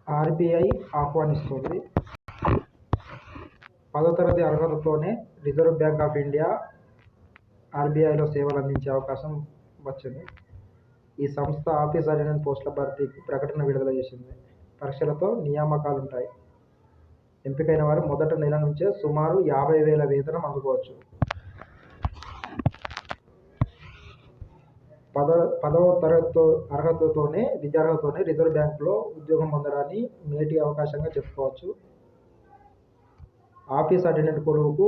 RBI ఆహ్వానిస్తోంది. 10వ తరగతి అర్హతతోనే reserve bank of India ఆర్బీఐలో సేవలు అందించే అవకాశం వచ్చింది. ఈ సంస్థ ఆఫీస్ అటెండెంట్ పోస్టుల భర్తీకి ప్రకటన విడుదల చేసింది. పరీక్షలతో నియామకాలుంటాయి. ఎంపికైన వారు మొదటి నెల నుంచే సుమారు 50,000 వేతనం అందుకోవచ్చు. 10వ తరగతి విద్యార్హతతోనే రిజర్వ్ బ్యాంకులో ఉద్యోగం పొందడాన్ని మేటి అవకాశంగా చెప్పుకోవచ్చు. ఆఫీస్ అటెండెంట్ కొలువుకు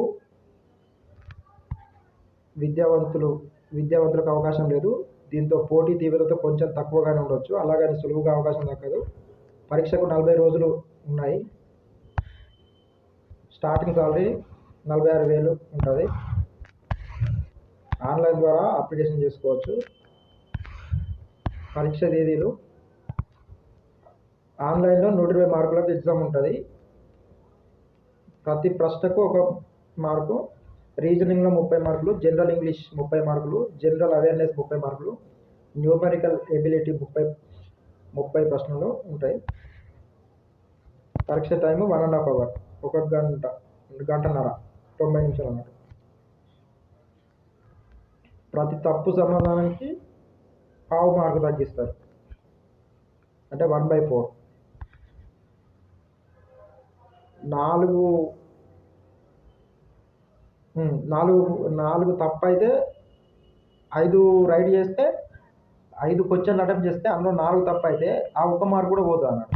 విద్యావంతులకు అవకాశం లేదు. దీంతో పోటీ తీవ్రత కొంచెం తక్కువగానే ఉండొచ్చు. అలాగని సులువుగా అవకాశం దక్కదు. పరీక్షకు 40 రోజులు ఉన్నాయి. స్టార్టింగ్ సాలరీ 46,000 ఉంటుంది. ఆన్లైన్ ద్వారా అప్లికేషన్ చేసుకోవచ్చు. పరీక్ష తేదీలు: ఆన్లైన్లో 120 మార్కులకు ఎగ్జామ్ ఉంటుంది. ప్రతి ప్రశ్నకు 1 మార్కు. రీజనింగ్లో 30 మార్కులు, జనరల్ ఇంగ్లీష్ 30 మార్కులు, జనరల్ అవేర్నెస్ 30 మార్కులు, న్యూమరికల్ ఎబిలిటీ 30 ప్రశ్నలు ఉంటాయి. పరీక్ష టైము 1.5 అవర్, 1 గంటన్నర, 90 నిమిషాలు అన్నమాట. ప్రతి తప్పు సమాధానానికి 1/2 మార్కు తగ్గిస్తారు, అంటే 1/4. 4 తప్పు అయితే 5 రైట్ చేస్తే 5 క్వశ్చన్లు అటెంప్ట్ చేస్తే అందులో 4 తప్పు అయితే ఆ 1 మార్కు కూడా పోతుంది అన్నమాట.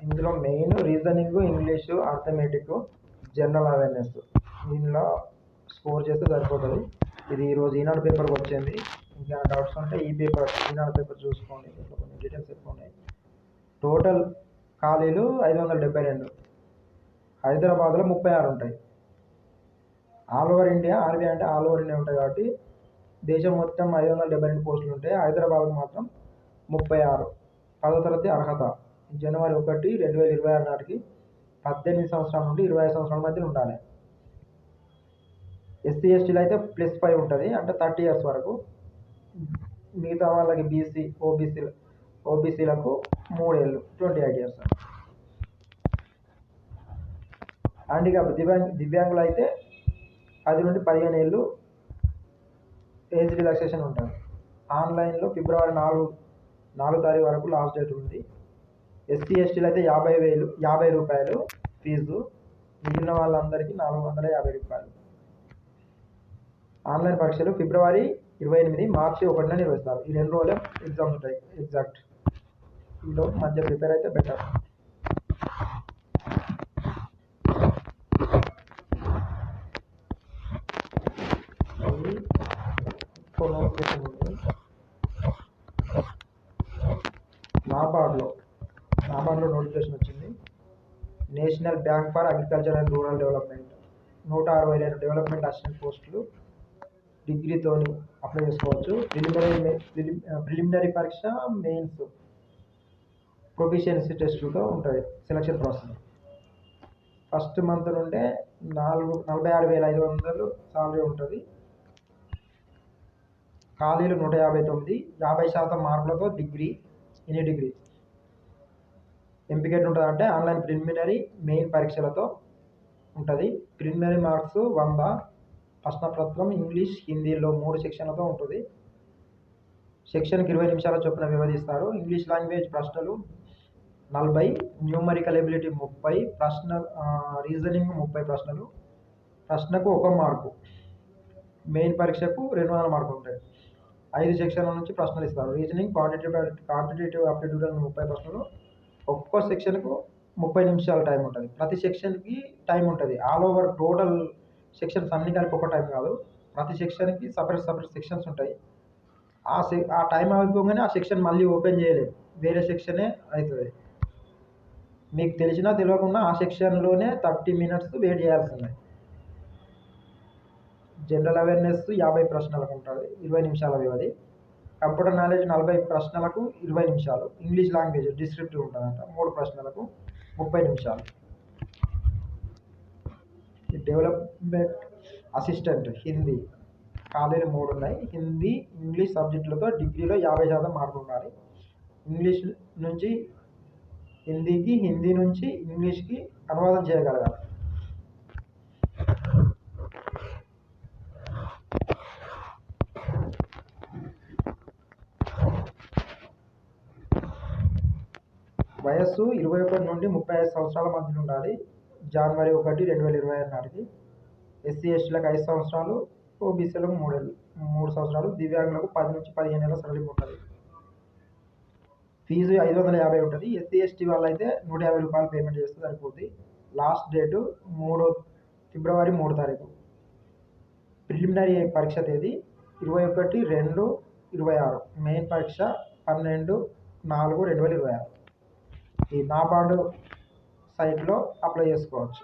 ఇందులో main reasoning, English, arithmetic, general awareness. దీనిలో స్కోర్ చేస్తే సరిపోతుంది. ఇది ఈరోజు ఈనాడు పేపర్కి వచ్చింది. ఇంకా డౌట్స్ ఉంటే ఈనాడు పేపర్ చూసుకోండి. దీంట్లో కొన్ని డీటెయిల్స్ ఎక్కువ ఉన్నాయి. టోటల్ ఖాళీలు 572. హైదరాబాద్లో 36 ఉంటాయి. ఆల్ ఓవర్ ఇండియా, ఆర్బీఐ అంటే ఆల్ ఓవర్ ఇండియా ఉంటాయి కాబట్టి దేశం మొత్తం 572 పోస్టులు ఉంటాయి. హైదరాబాద్కు మాత్రం 36. 10వ తరగతి అర్హత జనవరి 1, 2026 నాటికి 18 సంవత్సరాల నుండి 25 సంవత్సరాల మధ్య ఉండాలి. ఎస్సీ ఎస్టీలు అయితే +5 ఉంటుంది, అంటే 30 ఇయర్స్ వరకు. మిగతా వాళ్ళకి బీసీ, ఓబీసీలకు 3 ఏళ్ళు, 28 ఇయర్స్. హ్యాండిక్యాప్ దివ్యాంగులు అయితే 10 నుండి 15 ఏళ్ళు ఏజ్ రిలాక్సేషన్ ఉంటుంది. ఆన్లైన్లో ఫిబ్రవరి 4 తారీఖు వరకు లాస్ట్ డేట్ ఉంది. ఎస్సీ ఎస్టీలు అయితే 50 రూపాయలు ఫీజు. మిగిలిన వాళ్ళందరికీ 450 రూపాయలు. ఆన్లైన్ పరీక్షలు ఫిబ్రవరి 28, మార్చి 1 నిర్వహిస్తారు. ఈ 2 రోజులే ఎగ్జామ్స్ ఉంటాయి ఎగ్జాక్ట్. ఈలో మధ్య ప్రిపేర్ అయితే బెటర్. నాబార్డ్లో నోటిఫికేషన్ వచ్చింది. National bank for agriculture and rural development 162 development assistant పోస్టులు. డిగ్రీతోని అప్లై చేసుకోవచ్చు. ప్రిలిమినరీ పరీక్ష, మెయిన్స్, ప్రొఫిషియన్సీ టెస్టులతో ఉంటుంది సెలక్షన్ ప్రాసెస్. ఫస్ట్ మంత్ నుండే 46,500 సాలరీ ఉంటుంది. ఖాళీలు 159. 50% మార్కులతో ఎనీ డిగ్రీ. ఎంపిక ఉంటుంది అంటే ఆన్లైన్ ప్రిలిమినరీ, మెయిన్ పరీక్షలతో ఉంటుంది. Preliminary marks 100. ప్రశ్నపత్రం ఇంగ్లీష్, హిందీలో 3 సెక్షన్లతో ఉంటుంది. సెక్షన్కి 20 నిమిషాల చొప్పున వ్యవధిస్తారు. ఇంగ్లీష్ లాంగ్వేజ్ ప్రశ్నలు 40, న్యూమరికల్ ఎబిలిటీ 30, రీజనింగ్ 30 ప్రశ్నలు. ప్రశ్నకు 1 మార్కు. మెయిన్ పరీక్షకు 200 మార్కులు ఉంటాయి. 5 సెక్షన్ల నుంచి ప్రశ్నలు ఇస్తారు. రీజనింగ్, క్వాంటిటేటివ్ అప్టిట్యూడ్ 30 ప్రశ్నలు. ఒక్కో సెక్షన్కు 30 నిమిషాల టైం ఉంటుంది. ప్రతి సెక్షన్కి టైం ఉంటుంది. ఆల్ ఓవర్ టోటల్ సెక్షన్స్ అన్ని కలిపి ఒక టైం కాదు. ప్రతి సెక్షన్కి సపరేట్ సెక్షన్స్ ఉంటాయి. ఆ టైం అయిపోగానే ఆ సెక్షన్ మళ్ళీ ఓపెన్ చేయలేదు, వేరే సెక్షనే అవుతుంది. మీకు తెలిసినా తెలియకుండా ఆ సెక్షన్లోనే 30 మినిట్స్ వెయిట్ చేయాల్సిందే. జనరల్ అవేర్నెస్ 50 ప్రశ్నలకు ఉంటుంది, 20 నిమిషాల వ్యవధి. కంప్యూటర్ నాలెడ్జ్ 40 ప్రశ్నలకు 20 నిమిషాలు. ఇంగ్లీష్ లాంగ్వేజ్ డిస్క్రిప్టివ్ ఉంటుందంట, 3 ప్రశ్నలకు 30 నిమిషాలు. డెవలప్మెంట్ అసిస్టెంట్ హిందీ ఖాళీలు 3 ఉన్నాయి. హిందీ, ఇంగ్లీష్ సబ్జెక్టులతో డిగ్రీలో 50% మార్కులు ఉండాలి. ఇంగ్లీష్ నుంచి హిందీకి, హిందీ నుంచి ఇంగ్లీష్కి అనువాదం చేయగలగాలి. వయస్సు 21 నుండి 35 సంవత్సరాల మధ్య ఉండాలి. జనవరి 1, 2025 నాటికి. ఎస్సీ ఎస్టీలకు 5 సంవత్సరాలు, ఓబీసీలకు 3 సంవత్సరాలు, దివ్యాంగులకు 10 నుంచి 15 ఏళ్ళ సడలింపు ఉంటుంది. ఫీజు 550 ఉంటుంది. ఎస్సీ ఎస్టీ వాళ్ళైతే 150 రూపాయలు పేమెంట్ చేస్తే సరిపోతుంది. లాస్ట్ డేటు ఫిబ్రవరి 3 ప్రిలిమినరీ పరీక్ష తేదీ 21/2/26. మెయిన్ పరీక్ష 12/4/2026. ఈ నాబార్డు సైట్లో అప్లై చేసుకోవచ్చు.